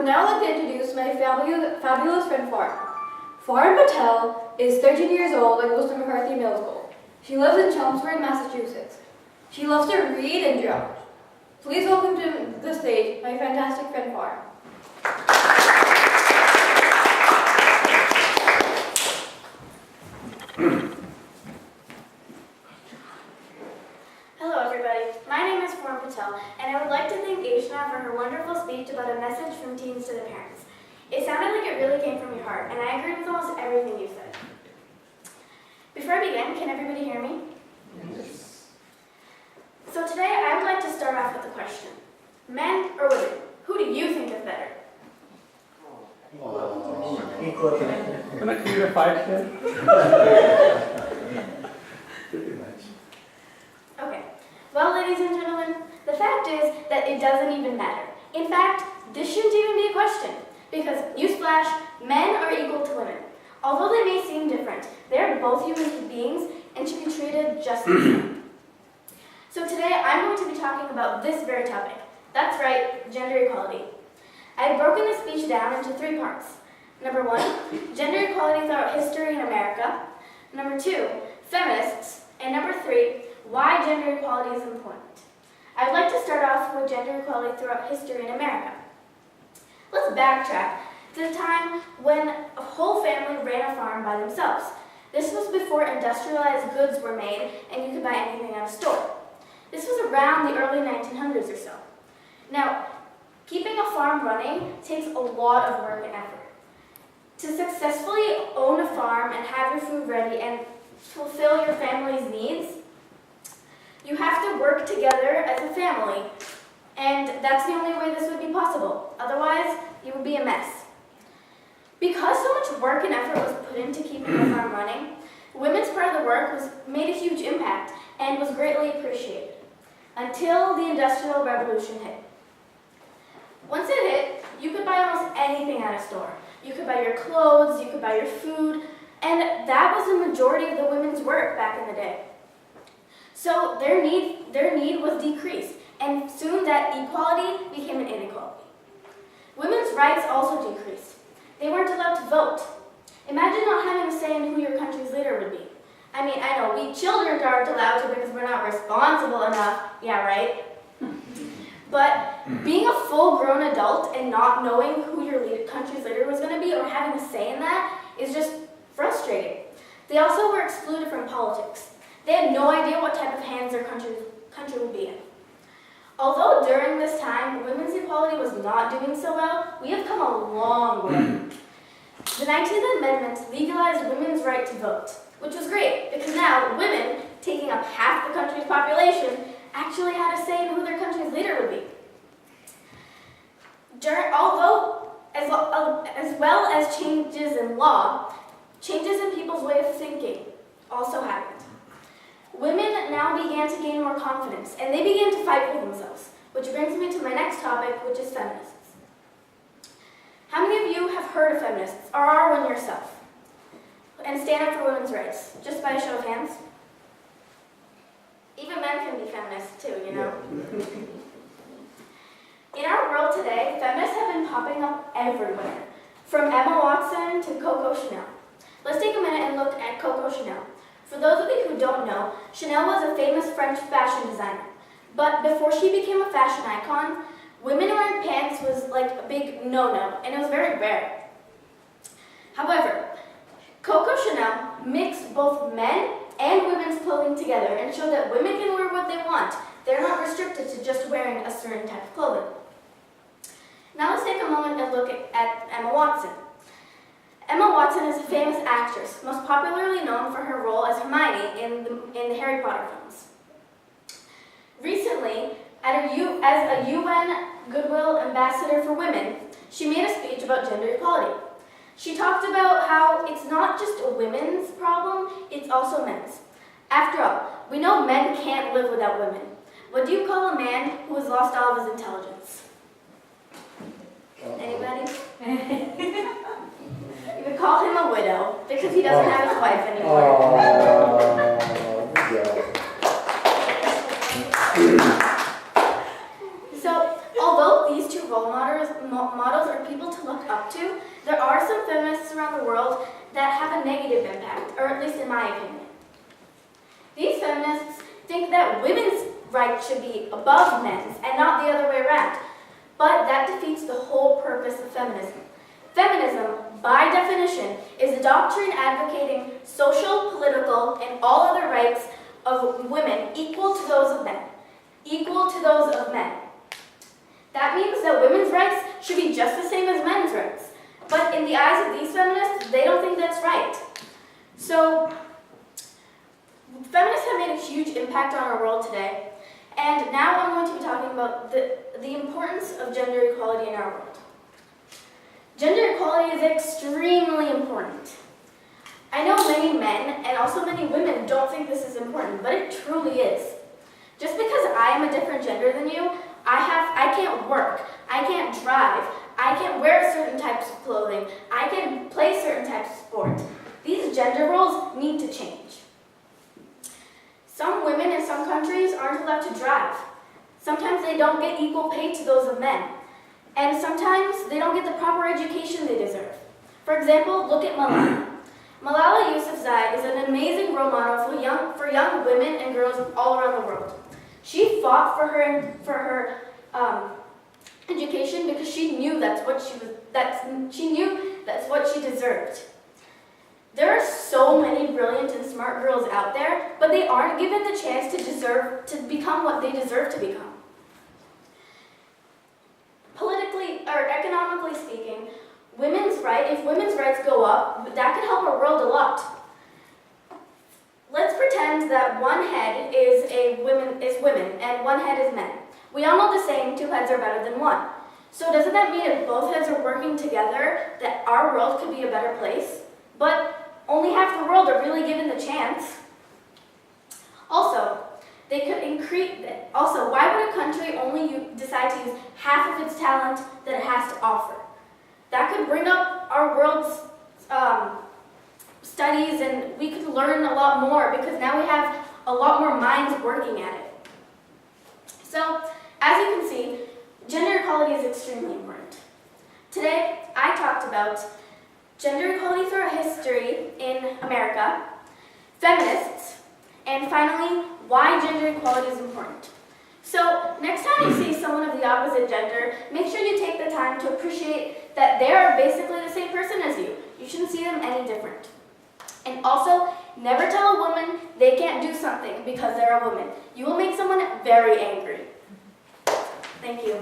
would now like to introduce my fabulous friend Foram. Foram Patel is 13 years old and goes to McCarthy Middle School. She lives in Chelmsford, Massachusetts. She loves to read and draw. Please welcome to the stage my fantastic friend Foram. Hello everybody, my name is Foram Patel, and I would like to thank Aishna for her wonderful speech about a message from teens to their parents. It sounded like it really came from your heart, and I agree with almost everything you said. Before I begin, can everybody hear me? Yes. So today I would like to start off with a question. Men or women, who do you think is better? Can I create a fight here? Pretty much. Okay, well ladies and gentlemen, the fact is that it doesn't even matter. In fact, this shouldn't even be a question, because newsflash, men are equal to women. Although they may seem different, they are both human beings and should be treated just the same. So today I'm going to be talking about this very topic. That's right, gender equality. I've broken this speech down into 3 parts. Number 1, gender equality throughout history in America. Number 2, feminists. And number 3, why gender equality is important. I'd like to start off with gender equality throughout history in America. Let's backtrack to the time when a whole family ran a farm by themselves. This was before industrialized goods were made and you could buy anything at a store. This was around the early 1900s or so. Now, keeping a farm running takes a lot of work and effort. To successfully own a farm and have your food ready and fulfill your family's needs, you have to work together as a family, and that's the only way this would be possible. Otherwise, you would be a mess. Because so much work and effort was put into keeping the farm running, women's part of the work made a huge impact and was greatly appreciated until the Industrial Revolution hit. Once it hit, you could buy almost anything at a store. You could buy your clothes, you could buy your food, and that was the majority of the women's work back in the day. So their need was decreased, and soon that equality became an inequality. Women's rights also decreased. They weren't allowed to vote. Imagine not having a say in who your country's leader would be. I mean, I know we children aren't allowed to because we're not responsible enough. Yeah, right? But being a full-grown adult and not knowing who your country's leader was going to be or having a say in that is just frustrating. They also were excluded from politics. They had no idea what type of hands their country would be in. Although during this time, women's equality was not doing so well, we have come a long way. The 19th Amendment legalized women's right to vote, which was great because now women, taking up half the country's population, actually had a say in who their country's leader would be. Although, as well as changes in law, changes in people's way of thinking also happened. Women now began to gain more confidence, and they began to fight for themselves, which brings me to my next topic, which is feminists. How many of you have heard of feminists, or are one yourself, and stand up for women's rights, just by a show of hands? Even men can be feminists too, you know? In our world today, feminists have been popping up everywhere, from Emma Watson to Coco Chanel. Let's take a minute and look at Coco Chanel. For those of you who don't know, Chanel was a famous French fashion designer. But before she became a fashion icon, women wearing pants was like a big no-no, and it was very rare. However, Coco Chanel mixed both men and women's clothing together and showed that women can wear what they want. They're not restricted to just wearing a certain type of clothing. Now let's take a moment and look at Emma Watson. Emma Watson is a famous actress, most popularly known for her role as Hermione in the Harry Potter films. Recently, as a UN Goodwill Ambassador for Women, she made a speech about gender equality. She talked about how it's not just a women's problem, it's also men's. After all, we know men can't live without women. What do you call a man who has lost all of his intelligence? Anybody? You would call him a widow because he doesn't have his wife anymore. So, although these two role models or people to look up to, there are some feminists around the world that have a negative impact, or at least in my opinion. These feminists think that women's rights should be above men's and not the other way around. But that defeats the whole purpose of feminism. Feminism, by definition, is a doctrine advocating social, political, and all other rights of women equal to those of men. Equal to those of men. That means that women's rights should be just the same as men's rights. But in the eyes of these feminists, they don't think that's right. So, feminists have made a huge impact on our world today. And now I'm going to be talking about the importance of gender equality in our world. Gender equality is extremely important. I know many men and also many women don't think this is important, but it truly is. Just because I am a different gender than you, I can't work, I can't drive, I can't wear certain types of clothing, I can play certain types of sport. These gender roles need to change. Some women in some countries aren't allowed to drive. Sometimes they don't get equal pay to those of men. And sometimes they don't get the proper education they deserve. For example, look at Malala. Malala Yousafzai is an amazing role model for young women and girls all around the world. She fought for her education because she knew that's what she deserved. There are so many brilliant and smart girls out there, but they aren't given the chance to become what they deserve to become. Politically or economically speaking, if women's rights go up, that could help our world a lot. Let's pretend that one head is women and one head is men. We all know the saying, 2 heads are better than one. So doesn't that mean if both heads are working together that our world could be a better place? But only half the world are really given the chance. Also, why would a country only decide to use half of its talent that it has to offer? That could bring up our world's studies, and we could learn a lot more because now we have a lot more minds working at it. So, as you can see, gender equality is extremely important. Today, I talked about gender equality through history in America, feminists, and finally, why gender equality is important. So, next time you see someone of the opposite gender, make sure you take the time to appreciate that they are basically the same person as you. You shouldn't see them any different. And also, never tell a woman they can't do something because they're a woman. You will make someone very angry. Thank you.